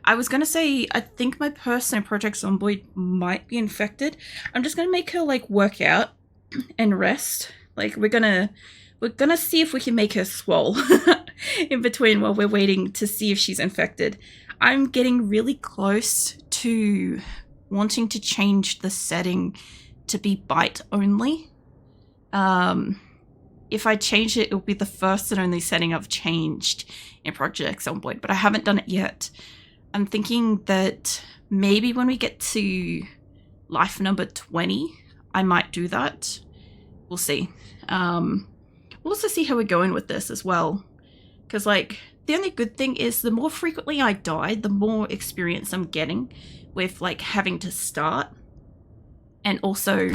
I was gonna say, I think my person in Project Zomboid might be infected. I'm just gonna make her like work out and rest. Like we're gonna see if we can make her swole in between while we're waiting to see if she's infected. I'm getting really close to wanting to change the setting to be bite only. If I change it, it'll be the first and only setting I've changed in Project Zomboid, but I haven't done it yet. I'm thinking that maybe when we get to life number 20, I might do that. We'll see. We'll also see how we're going with this as well. Because, like, the only good thing is the more frequently I die, the more experience I'm getting with, like, having to start. And also,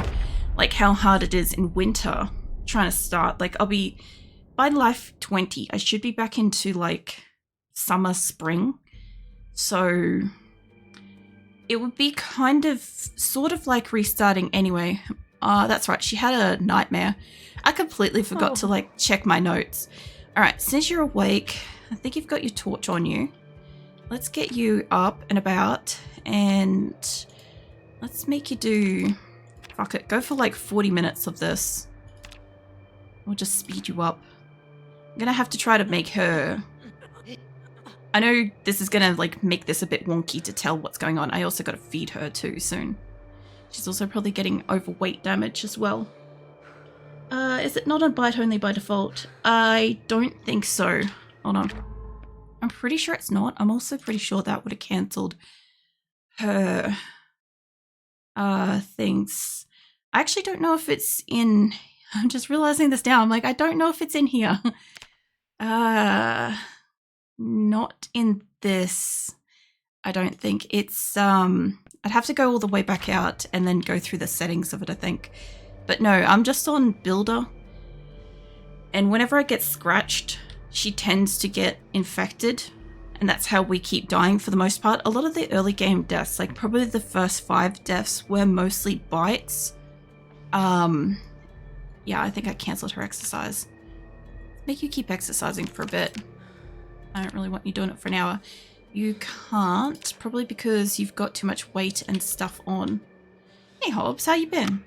like, how hard it is in winter trying to start. Like, I'll be, by life 20, I should be back into, like, summer, spring. So it would be kind of, sort of like restarting anyway. That's right, she had a nightmare. I completely forgot to, like, check my notes. Alright, since you're awake, I think you've got your torch on you. Let's get you up and about, and let's make you do, fuck it, go for like 40 minutes of this. We'll just speed you up. I'm gonna have to try to make her... I know this is gonna like make this a bit wonky to tell what's going on. I also gotta feed her too soon. She's also probably getting overweight damage as well. Is it not a bite only by default? I don't think so. Hold on. I'm pretty sure it's not. I'm also pretty sure that would have cancelled her things. I actually don't know if it's in... I'm just realizing this now. I'm like, I don't know if it's in here. Not in this. I don't think. It's, I'd have to go all the way back out and then go through the settings of it, I think. But no, I'm just on Builder. And whenever I get scratched, she tends to get infected. And that's how we keep dying for the most part. A lot of the early game deaths, like probably the first 5 deaths, were mostly bites. Yeah, I think I cancelled her exercise. Make you keep exercising for a bit. I don't really want you doing it for an hour. You can't, probably because you've got too much weight and stuff on. Hey Hobbs, how you been?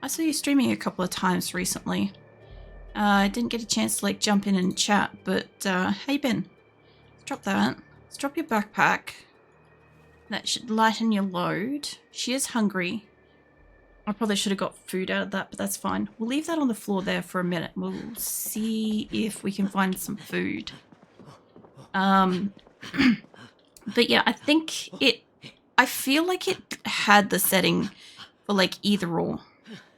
I saw you streaming a couple of times recently. I didn't get a chance to like jump in and chat, but how you been? Let's drop that. Let's drop your backpack. That should lighten your load. She is hungry. I probably should have got food out of that, but that's fine. We'll leave that on the floor there for a minute. We'll see if we can find some food. But yeah, I think I feel like it had the setting for like either or.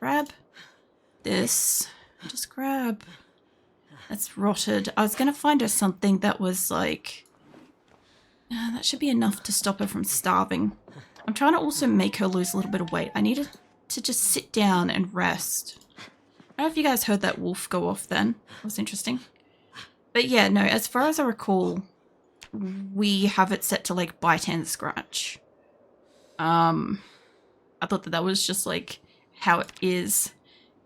Grab this. Just grab. That's rotted. I was going to find her something that was like... that should be enough to stop her from starving. I'm trying to also make her lose a little bit of weight. I need her to just sit down and rest. I don't know if you guys heard that wolf go off then. That was interesting. But yeah, no, as far as I recall, we have it set to like bite and scratch. I thought that was just like how it is.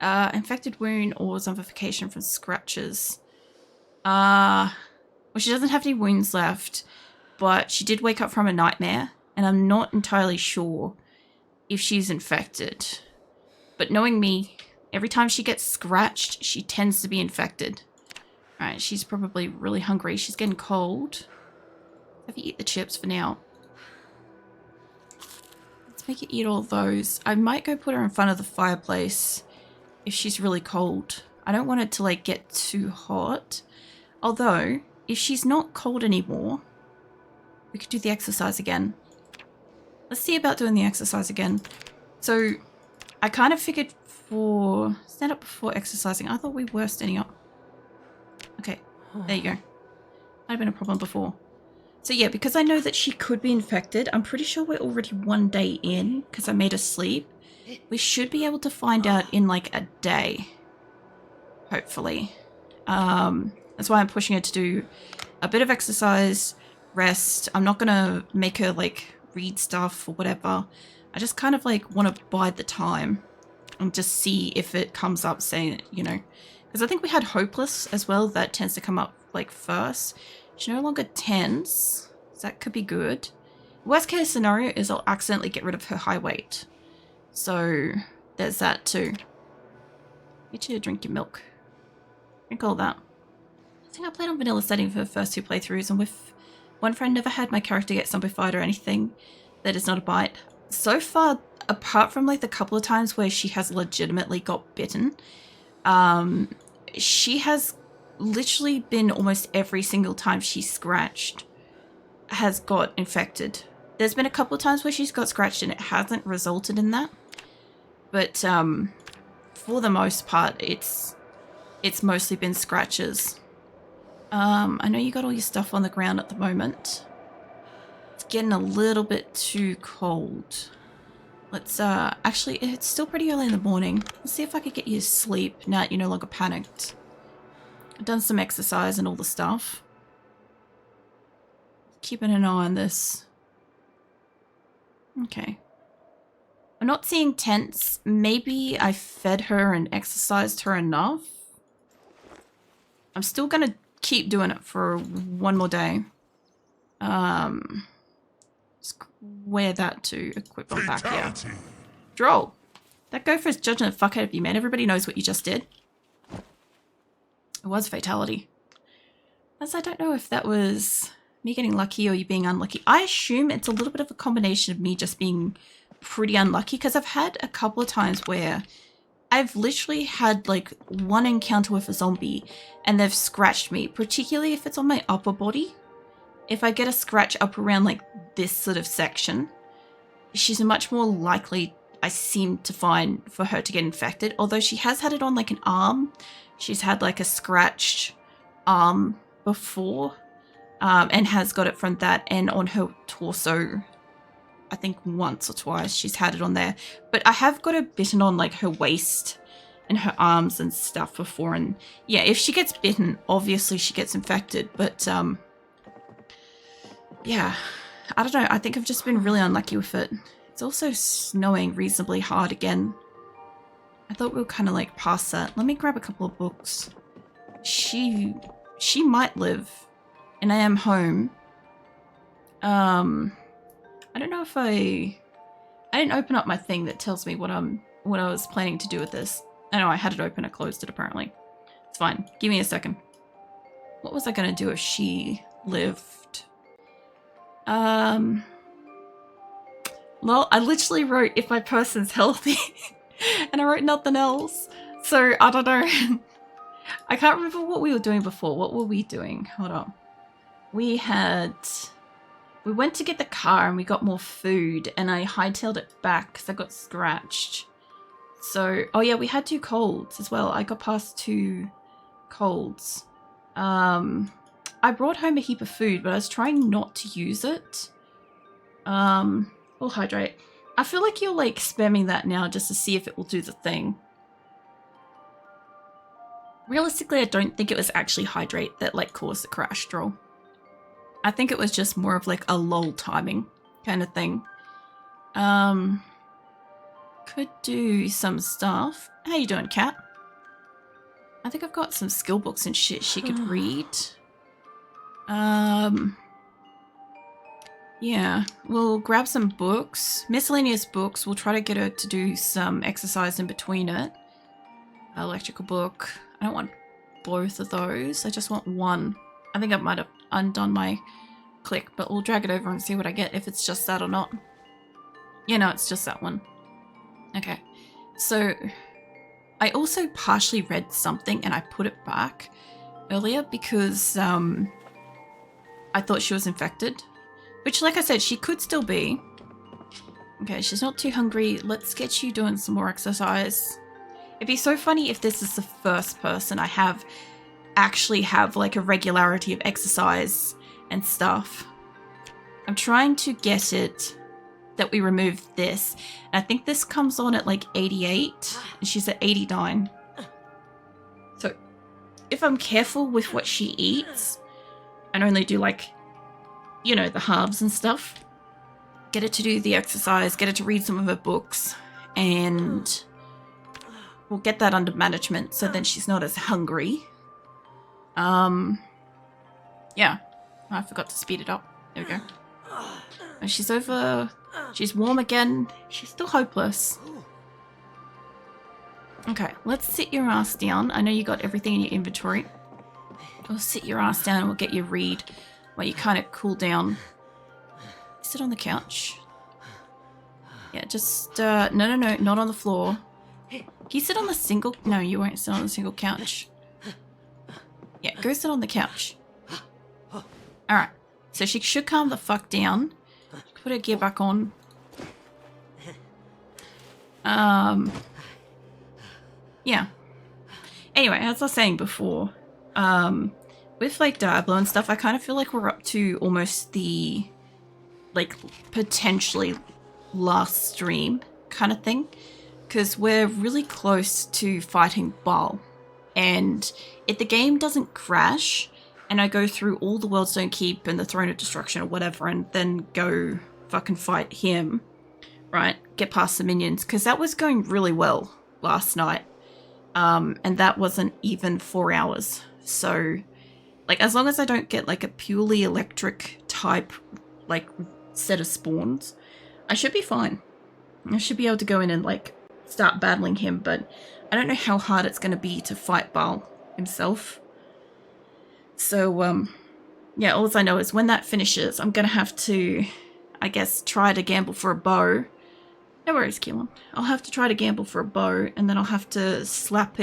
Infected wound or zombification from scratches. Well, she doesn't have any wounds left, but she did wake up from a nightmare, and I'm not entirely sure if she's infected. But knowing me, every time she gets scratched, she tends to be infected. Alright, she's probably really hungry. She's getting cold. Have you eat the chips for now? Let's make her eat all those. I might go put her in front of the fireplace if she's really cold. I don't want it to like get too hot. Although, if she's not cold anymore, we could do the exercise again. Let's see about doing the exercise again. So, I kind of figured for... Stand up before exercising. I thought we were standing up. Okay, there you go. Might have been a problem before. So yeah, because I know that she could be infected, I'm pretty sure we're already 1 day in, because I made her sleep. We should be able to find out in like a day. Hopefully. That's why I'm pushing her to do a bit of exercise, rest. I'm not going to make her like read stuff or whatever. I just kind of like want to bide the time and just see if it comes up saying, you know, because I think we had hopeless as well. That tends to come up like first. She no longer tends. Is that could be good. Worst case scenario is I'll accidentally get rid of her high weight. So there's that too. Get you to drink your milk. Drink all that. I think I played on vanilla setting for the first 2 playthroughs, and with one friend never had my character get zombified or anything that is not a bite. So far, apart from like the couple of times where she has legitimately got bitten, she has literally been almost every single time she's scratched has got infected. There's been a couple of times where she's got scratched and it hasn't resulted in that. But for the most part, it's mostly been scratches. I know you got all your stuff on the ground at the moment. It's getting a little bit too cold. Let's, actually, it's still pretty early in the morning. Let's see if I could get you to sleep now that you're no longer panicked. I've done some exercise and all the stuff. Keeping an eye on this. Okay. I'm not seeing tents. Maybe I fed her and exercised her enough. I'm still gonna keep doing it for one more day. Square that to equip on back here. Droll. That gopher's judging the fuck out of you, man. Everybody knows what you just did. It was fatality. As I don't know if that was me getting lucky or you being unlucky. I assume it's a little bit of a combination of me just being pretty unlucky, because I've had a couple of times where I've literally had like one encounter with a zombie and they've scratched me, particularly if it's on my upper body. If I get a scratch up around like this sort of section, she's much more likely, I seem to find, for her to get infected. Although she has had it on like an arm. She's had like a scratched arm before, and has got it from that, and on her torso, I think once or twice she's had it on there. But I have got her bitten on like her waist and her arms and stuff before, and yeah, if she gets bitten, obviously she gets infected. But yeah, I don't know, I think I've just been really unlucky with it. It's also snowing reasonably hard again. I thought we were kind of like past that. Let me grab a couple of books. She might live, and I am home. I don't know if I didn't open up my thing that tells me what I was planning to do with this. I know I had it open, I closed it apparently. It's fine. Give me a second. What was I gonna do if she lived? Well, I literally wrote if my person's healthy and I wrote nothing else. So I don't know. I can't remember what we were doing before. What were we doing? Hold on. We went to get the car and we got more food and I hightailed it back because I got scratched. So, oh yeah, we had 2 colds as well. I got past 2 colds. I brought home a heap of food, but I was trying not to use it. We'll hydrate. I feel like you're like spamming that now just to see if it will do the thing. Realistically, I don't think it was actually hydrate that like caused the crash, Droll. I think it was just more of like a lull timing kind of thing. Could do some stuff. How you doing, cat? I think I've got some skill books and shit she could read. Yeah, we'll grab some books. Miscellaneous books. We'll try to get her to do some exercise in between it. Electrical book. I don't want both of those. I just want one. I think I might have undone my click, but we'll drag it over and see what I get, if it's just that or not. Yeah, no, it's just that one. Okay, so I also partially read something and I put it back earlier because I thought she was infected, which, like I said, she could still be. Okay, she's not too hungry. Let's get you doing some more exercise. It'd be so funny if this is the first person I actually have like a regularity of exercise and stuff. I'm trying to get it that we remove this. And I think this comes on at like 88 and she's at 89. So if I'm careful with what she eats and only do like, you know, the halves and stuff, get her to do the exercise, get her to read some of her books, and we'll get that under management so then she's not as hungry. Yeah, I forgot to speed it up. There we go. And she's over. She's warm again. She's still hopeless. Okay, let's sit your ass down. I know you got everything in your inventory. We'll sit your ass down and we'll get you read while you kind of cool down. Sit on the couch. Yeah, just, no, not on the floor. Can you sit on the single? No, you won't sit on the single couch. Yeah, go sit on the couch. Alright, so she should calm the fuck down. Put her gear back on. Yeah. Anyway, as I was saying before, with like Diablo and stuff, I kind of feel like we're up to almost the, like, potentially last stream kind of thing. Because we're really close to fighting Baal. And if the game doesn't crash, and I go through all the World's Don't Keep and the Throne of Destruction or whatever, and then go fucking fight him, right? Get past the minions. Because that was going really well last night. And that wasn't even 4 hours. So, like, as long as I don't get, like, a purely electric type, like, set of spawns, I should be fine. I should be able to go in and, like, start battling him, but I don't know how hard it's going to be to fight Baal himself. So, yeah, all I know is when that finishes, I'm going to have to, I guess, try to gamble for a bow. No worries, Keelan. I'll have to try to gamble for a bow, and then I'll have to slap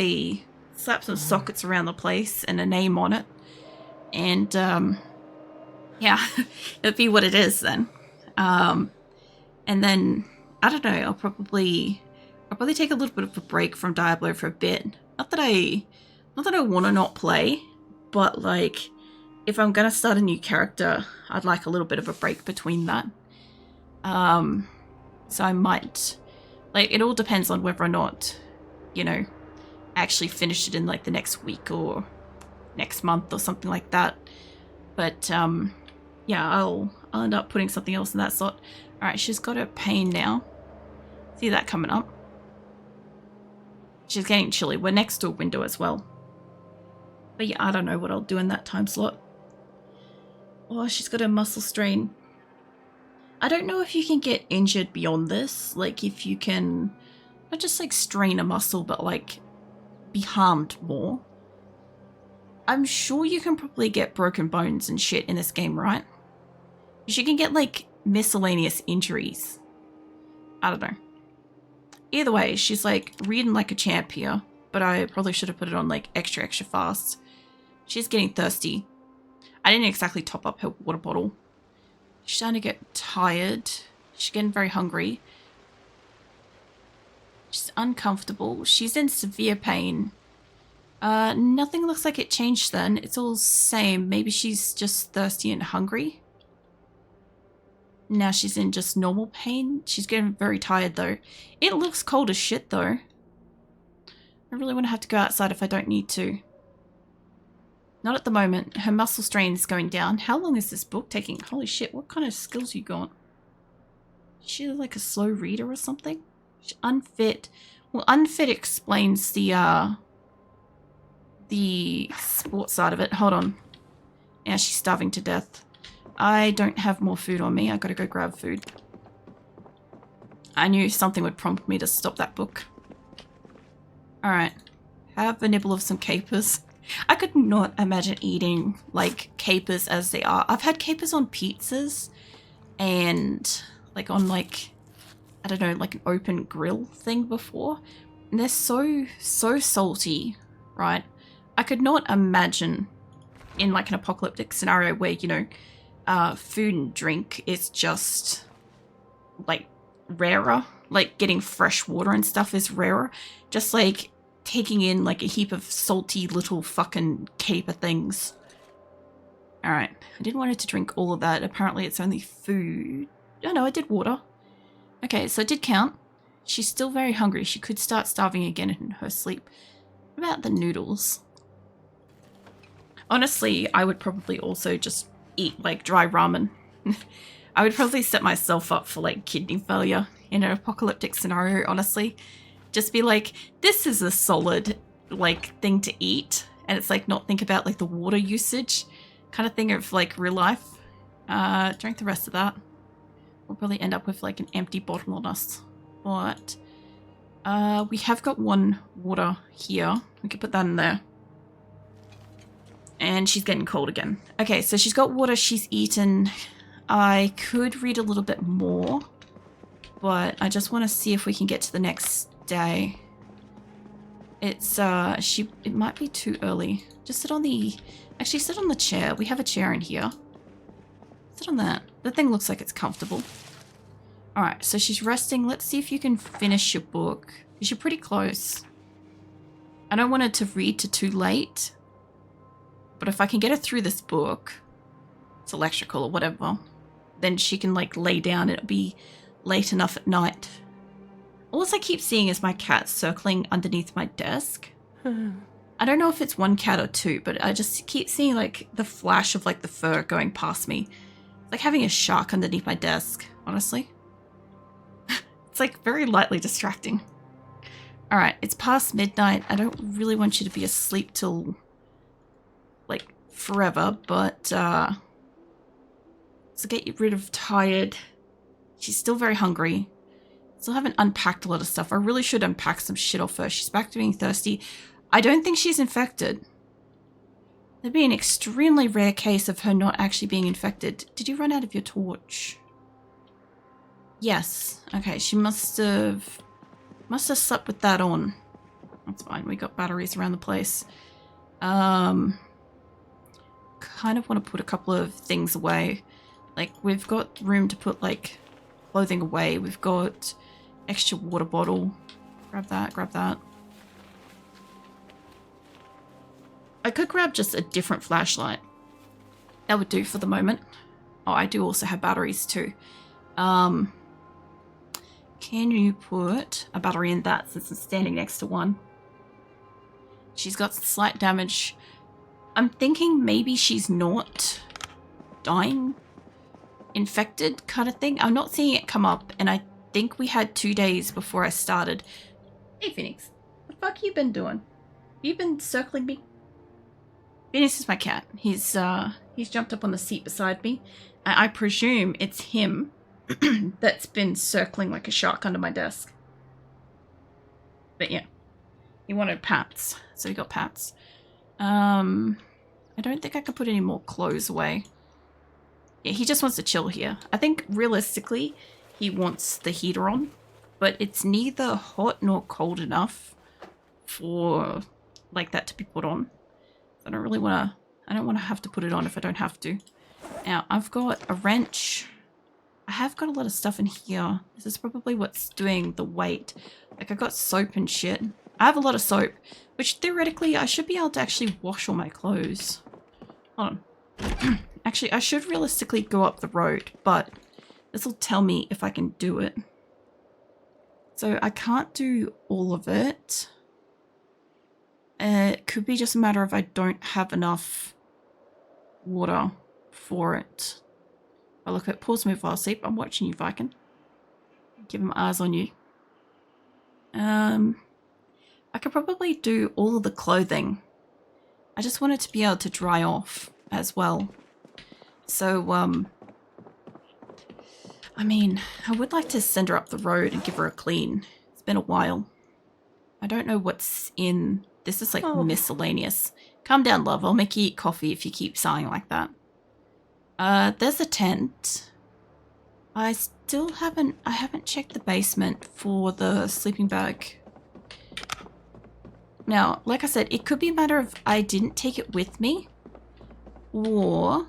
some sockets around the place and a name on it. And, yeah, it'll be what it is then. And then, I don't know, I'll probably take a little bit of a break from Diablo for a bit. Not that I want to not play, but, like, if I'm going to start a new character, I'd like a little bit of a break between that. So I might, like, it all depends on whether or not, you know, I actually finish it in, like, the next week or next month or something like that. But, yeah, I'll end up putting something else in that slot. Alright, she's got her pain now. See that coming up. She's getting chilly. We're next to a window as well. But yeah, I don't know what I'll do in that time slot. Oh, she's got a muscle strain. I don't know if you can get injured beyond this. Like, if you can not just, like, strain a muscle, but, like, be harmed more. I'm sure you can probably get broken bones and shit in this game, right? You can get, like, miscellaneous injuries. I don't know. Either way, she's, like, reading like a champ here, but I probably should have put it on, like, extra fast. She's getting thirsty. I didn't exactly top up her water bottle. She's starting to get tired. She's getting very hungry. She's uncomfortable. She's in severe pain. Nothing looks like it changed then. It's all the same. Maybe she's just thirsty and hungry. Now she's in just normal pain. She's getting very tired though. It looks cold as shit though. I really want to have to go outside if I don't need to. Not at the moment. Her muscle strain is going down. How long is this book taking? Holy shit, what kind of skills you got? Is she like a slow reader or something? She's unfit. Well, unfit explains the sports side of it. Hold on. Now she's starving to death. I don't have more food on me. I gotta go grab food. I knew something would prompt me to stop that book. Alright. Have a nibble of some capers. I could not imagine eating, like, capers as they are. I've had capers on pizzas and, like, on, like, I don't know, like an open grill thing before. And they're so salty, right? I could not imagine in, like, an apocalyptic scenario where, you know, food and drink is just, like, rarer. Like, getting fresh water and stuff is rarer. Just, like, taking in, like, a heap of salty little fucking caper things. Alright. I didn't want her to drink all of that. Apparently it's only food. Oh, no, I did water. Okay, so it did count. She's still very hungry. She could start starving again in her sleep. What about the noodles? Honestly, I would probably also just eat, like, dry ramen. I would probably set myself up for, like, kidney failure in an apocalyptic scenario, honestly. Just be like, this is a solid, like, thing to eat. And it's like, not think about, like, the water usage kind of thing of, like, real life. Drink the rest of that. We'll probably end up with like an empty bottle on us. But we have got one water here. We could put that in there. And she's getting cold again. Okay, so she's got water, she's eaten. I could read a little bit more, but I just want to see if we can get to the next day. It's, it might be too early. Just sit on the, actually sit on the chair. We have a chair in here. Sit on that. The thing looks like it's comfortable. Alright, so she's resting. Let's see if you can finish your book. Because you're pretty close. I don't want her to read to too late. But if I can get her through this book, it's electrical or whatever, then she can like lay down. It'll be late enough at night. All I keep seeing is my cat circling underneath my desk. I don't know if it's one cat or two, but I just keep seeing like the flash of like the fur going past me. It's like having a shark underneath my desk, honestly. It's like very lightly distracting. Alright, it's past midnight. I don't really want you to be asleep till like forever, but so get rid of tired. She's still very hungry. Still haven't unpacked a lot of stuff. I really should unpack some shit off her. She's back to being thirsty. I don't think she's infected. There'd be an extremely rare case of her not actually being infected. Did you run out of your torch? Yes. Okay, she must have slept with that on. That's fine. We got batteries around the place. Kind of want to put a couple of things away. Like, we've got room to put, like, clothing away. We've got extra water bottle. Grab that, grab that. I could grab just a different flashlight. That would do for the moment. Oh, I do also have batteries too. Can you put a battery in that since it's standing next to one? She's got slight damage. I'm thinking maybe she's not dying, infected kind of thing. I'm not seeing it come up, and I think we had 2 days before I started. Hey, Phoenix. What the fuck you been doing? You been circling me? Phoenix is my cat. He's jumped up on the seat beside me. I presume it's him that's been circling like a shark under my desk. But yeah, he wanted pats, so he got pats. I don't think I could put any more clothes away. Yeah, he just wants to chill here. I think realistically, he wants the heater on, but it's neither hot nor cold enough for like that to be put on. I don't really want to, I don't want to have to put it on if I don't have to. Now, I've got a wrench. I have got a lot of stuff in here. This is probably what's doing the weight. Like, I got soap and shit. I have a lot of soap, which theoretically I should be able to actually wash all my clothes. Hold on. Actually, I should realistically go up the road, but this will tell me if I can do it. So I can't do all of it. It could be just a matter of I don't have enough water for it. Oh, look, it pause me while asleep. I'm watching you, Viking. Give him eyes on you. I could probably do all of the clothing. I just want it to be able to dry off as well. So, I mean, I would like to send her up the road and give her a clean. It's been a while. I don't know what's in... This is like miscellaneous. Calm down, love. I'll make you eat coffee if you keep sighing like that. There's a tent. I haven't checked the basement for the sleeping bag. Now, like I said, it could be a matter of I didn't take it with me, or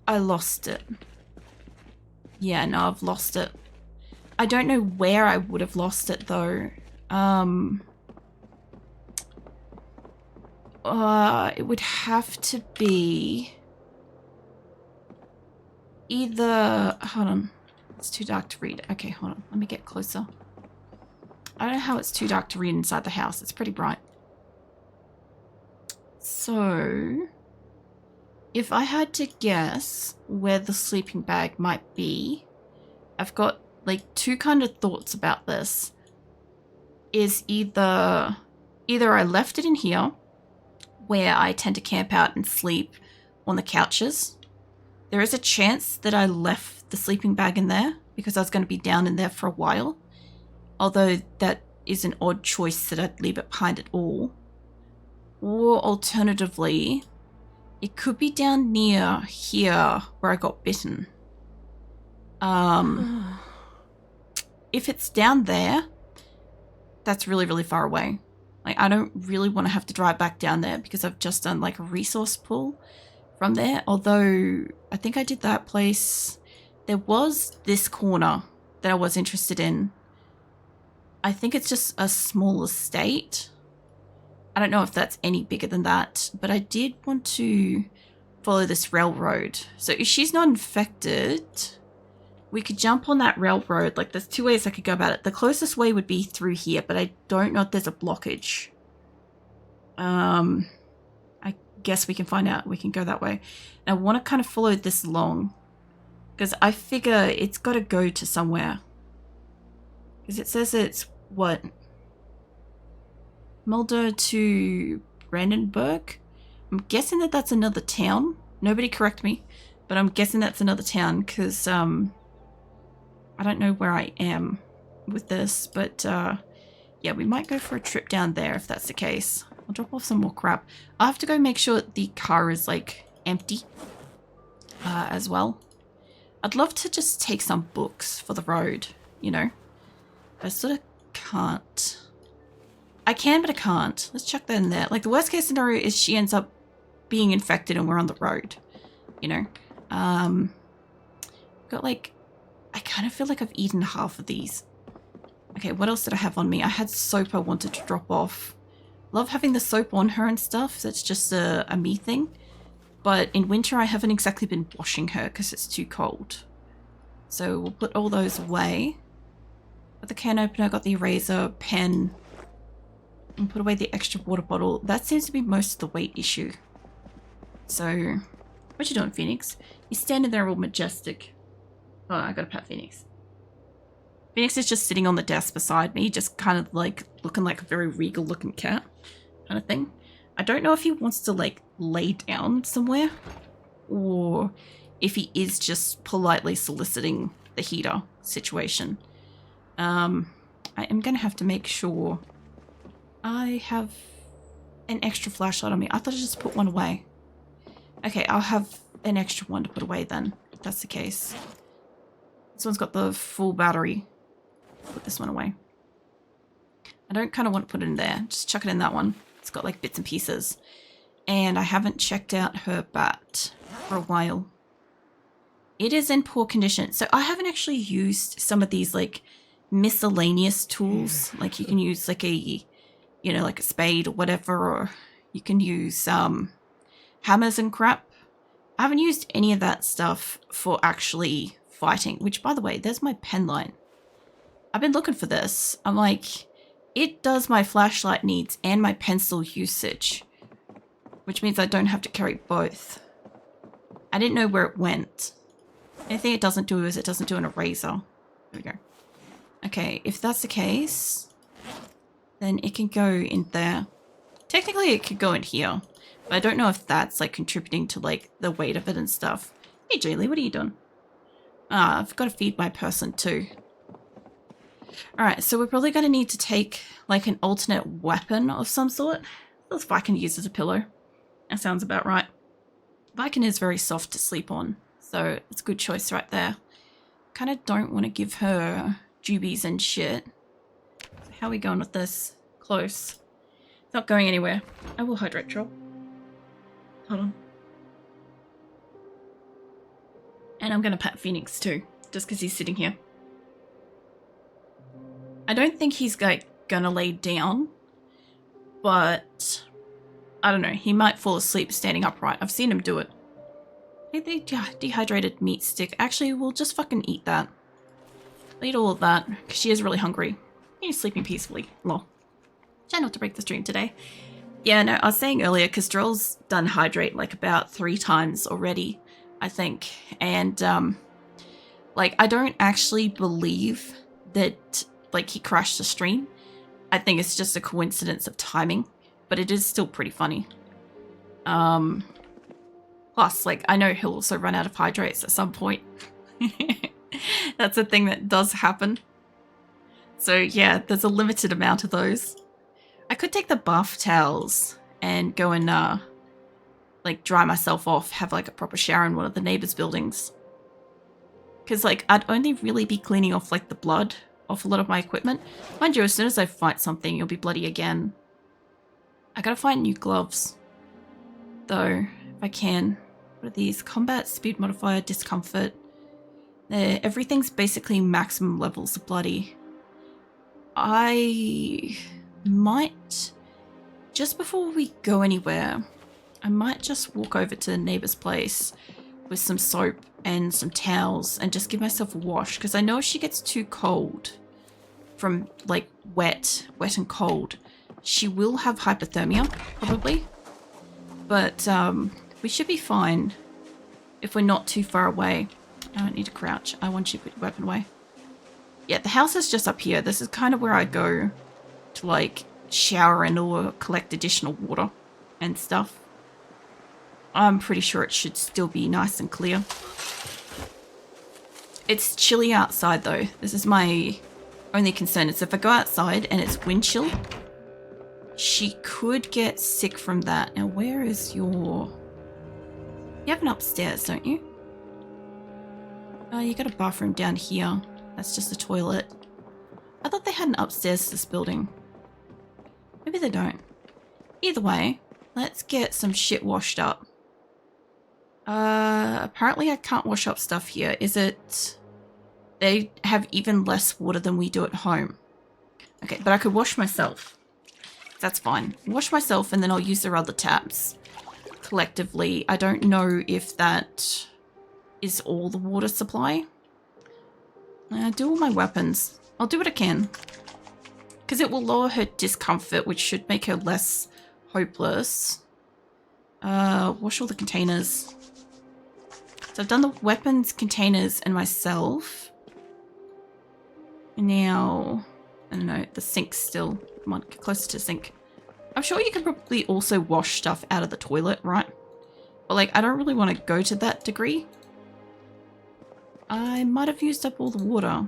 I lost it. Yeah, no, I've lost it. I don't know where I would have lost it though. It would have to be either... Hold on. It's too dark to read. Okay, hold on. Let me get closer. I don't know how it's too dark to read inside the house. It's pretty bright. So, if I had to guess where the sleeping bag might be, I've got like two kind of thoughts about this. Is either I left it in here, where I tend to camp out and sleep on the couches, There is a chance that I left the sleeping bag in there because I was going to be down in there for a while. Although that is an odd choice that I'd leave it behind at all. Or alternatively, it could be down near here where I got bitten. If it's down there, that's really, really far away. Like, I don't really want to have to drive back down there because I've just done like a resource pull from there. Although I think I did that place. There was this corner that I was interested in. I think it's just a small estate. I don't know if that's any bigger than that, but I did want to follow this railroad. So if she's not infected, we could jump on that railroad. Like, there's two ways I could go about it. The closest way would be through here, but I don't know if there's a blockage. I guess we can find out. We can go that way. And I want to kind of follow this along because I figure it's got to go to somewhere. Because it says it's, what? Mulder to Brandenburg? I'm guessing that that's another town. Nobody correct me, but I'm guessing that's another town because, I don't know where I am with this, but, yeah, we might go for a trip down there if that's the case. I'll drop off some more crap. I'll have to go make sure the car is, like, empty, as well. I'd love to just take some books for the road, you know? I sort of can't. I can, but I can't. Let's chuck that in there. Like, the worst case scenario is she ends up being infected and we're on the road, you know? Got, like, I kind of feel like I've eaten half of these. Okay, what else did I have on me? I had soap I wanted to drop off. Love having the soap on her and stuff. That's just a me thing. But in winter, I haven't exactly been washing her because it's too cold. So we'll put all those away. Got the can opener, got the eraser, pen, and put away the extra water bottle. That seems to be most of the weight issue. So, what you doing, Phoenix? You're standing there all majestic. Oh, I gotta pat Phoenix. Phoenix is just sitting on the desk beside me, just kind of like looking like a very regal looking cat kind of thing. I don't know if he wants to like lay down somewhere or if he is just politely soliciting the heater situation. I am going to have to make sure I have an extra flashlight on me. I thought I just put one away. Okay, I'll have an extra one to put away then, if that's the case. This one's got the full battery. Put this one away. I don't kind of want to put it in there. Just chuck it in that one. It's got like bits and pieces. And I haven't checked out her bat for a while. It is in poor condition. So I haven't actually used some of these like miscellaneous tools. Like you can use like a, you know, like a spade or whatever, or you can use hammers and crap. I haven't used any of that stuff for actually fighting, which by the way, there's my pen line. I've been looking for this. I'm like, it does my flashlight needs and my pencil usage, which means I don't have to carry both. I didn't know where it went. Anything it doesn't do is it doesn't do an eraser. There we go. Okay, if that's the case, then it can go in there. Technically it could go in here, but I don't know if that's like contributing to like the weight of it and stuff. Hey Julie, what are you doing? I've got to feed my person too. Alright, so we're probably going to need to take like an alternate weapon of some sort. This Viking use as a pillow. That sounds about right. Viking is very soft to sleep on, so it's a good choice right there. Kind of don't want to give her jubies and shit. So how are we going with this? Close. It's not going anywhere. I will hydrate troll. Hold on. And I'm going to pet Phoenix too, just because he's sitting here. I don't think he's like gonna lay down, but I don't know. He might fall asleep standing upright. I've seen him do it. Hey, the dehydrated meat stick. Actually, we'll just fucking eat that. I'll eat all of that because she is really hungry. He's sleeping peacefully. Lol. Try not to break the stream today. Yeah, no, I was saying earlier, because Droll's done hydrate like about 3 times already, I think. And, like, I don't actually believe that, like, he crashed the stream. I think it's just a coincidence of timing, but it is still pretty funny. Plus, like, I know he'll also run out of hydrates at some point. That's a thing that does happen. So yeah, there's a limited amount of those. I could take the bath towels and go and like dry myself off, have like a proper shower in one of the neighbors' buildings. Because like I'd only really be cleaning off like the blood off a lot of my equipment. Mind you, as soon as I fight something, you'll be bloody again. I gotta find new gloves. Though, if I can. What are these? Combat, speed modifier, discomfort. Everything's basically maximum levels of bloody. I might, just before we go anywhere, I might just walk over to the neighbor's place with some soap and some towels and just give myself a wash, because I know if she gets too cold from like wet and cold, she will have hypothermia probably. But we should be fine if we're not too far away. I don't need to crouch. I want you to put your weapon away. Yeah, the house is just up here. This is kind of where I go to like shower and or collect additional water and stuff. I'm pretty sure it should still be nice and clear. It's chilly outside though. This is my only concern. Is if I go outside and it's wind chill, she could get sick from that. Now where is your... You have an upstairs, don't you? You got a bathroom down here. That's just a toilet. I thought they had an upstairs to this building. Maybe they don't. Either way, let's get some shit washed up. Apparently I can't wash up stuff here. Is it... They have even less water than we do at home. Okay, but I could wash myself. That's fine. Wash myself and then I'll use their other taps collectively. I don't know if that is all the water supply. Do all my weapons. I'll do what I can. Because it will lower her discomfort, which should make her less hopeless. Wash all the containers. So I've done the weapons, containers, and myself. And now, I don't know, the sink still. Come on, get closer to the sink. I'm sure you can probably also wash stuff out of the toilet, right? But like, I don't really want to go to that degree. I might have used up all the water.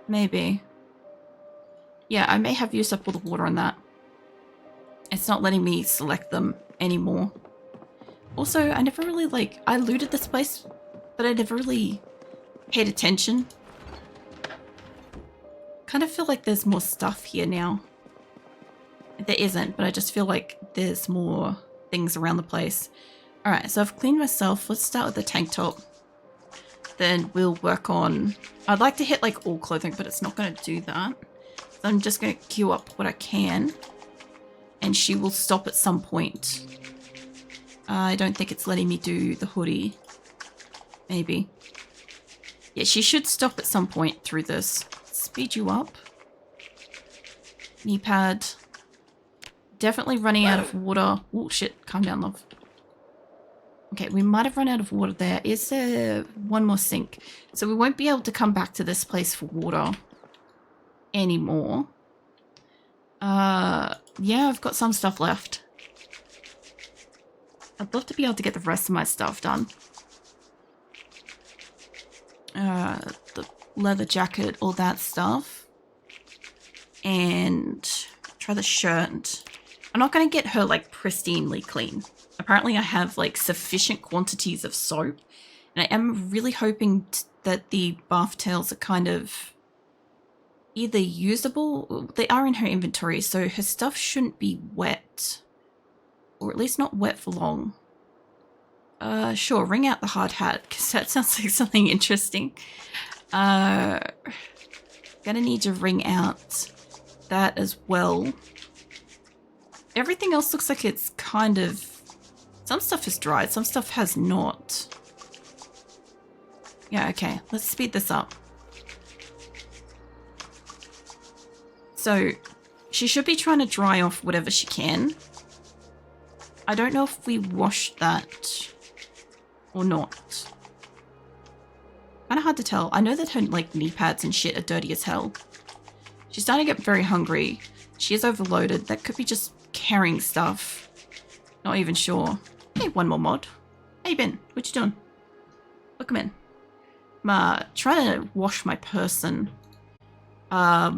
Maybe. Yeah, I may have used up all the water on that. It's not letting me select them anymore. Also, I never really like... I looted this place, but I never really paid attention. Kind of feel like there's more stuff here now. There isn't, but I just feel like there's more things around the place. Alright, so I've cleaned myself. Let's start with the tank top. Then we'll work on... I'd like to hit like all clothing, but it's not going to do that. So I'm just going to queue up what I can. And she will stop at some point. I don't think it's letting me do the hoodie. Maybe. Yeah, she should stop at some point through this. Speed you up. Knee pad. Definitely running out of water. Oh shit, calm down, love. Okay, we might have run out of water there. Is there one more sink? So we won't be able to come back to this place for water anymore. Yeah, I've got some stuff left. I'd love to be able to get the rest of my stuff done. The leather jacket, all that stuff. And try the shirt. I'm not going to get her like pristinely clean. Apparently I have like sufficient quantities of soap. And I am really hoping that the bath towels are kind of either usable. They are in her inventory, so her stuff shouldn't be wet. Or at least not wet for long. Sure, wring out the hard hat, because that sounds like something interesting. Gonna need to wring out that as well. Everything else looks like it's kind of... Some stuff is dried, some stuff has not. Yeah, okay, let's speed this up. So, she should be trying to dry off whatever she can. I don't know if we washed that or not. Kind of hard to tell. I know that her like knee pads and shit are dirty as hell. She's starting to get very hungry. She is overloaded. That could be just carrying stuff. Not even sure. Hey, one more mod. Hey, Ben. What you doing? Welcome in. I'm trying to wash my person.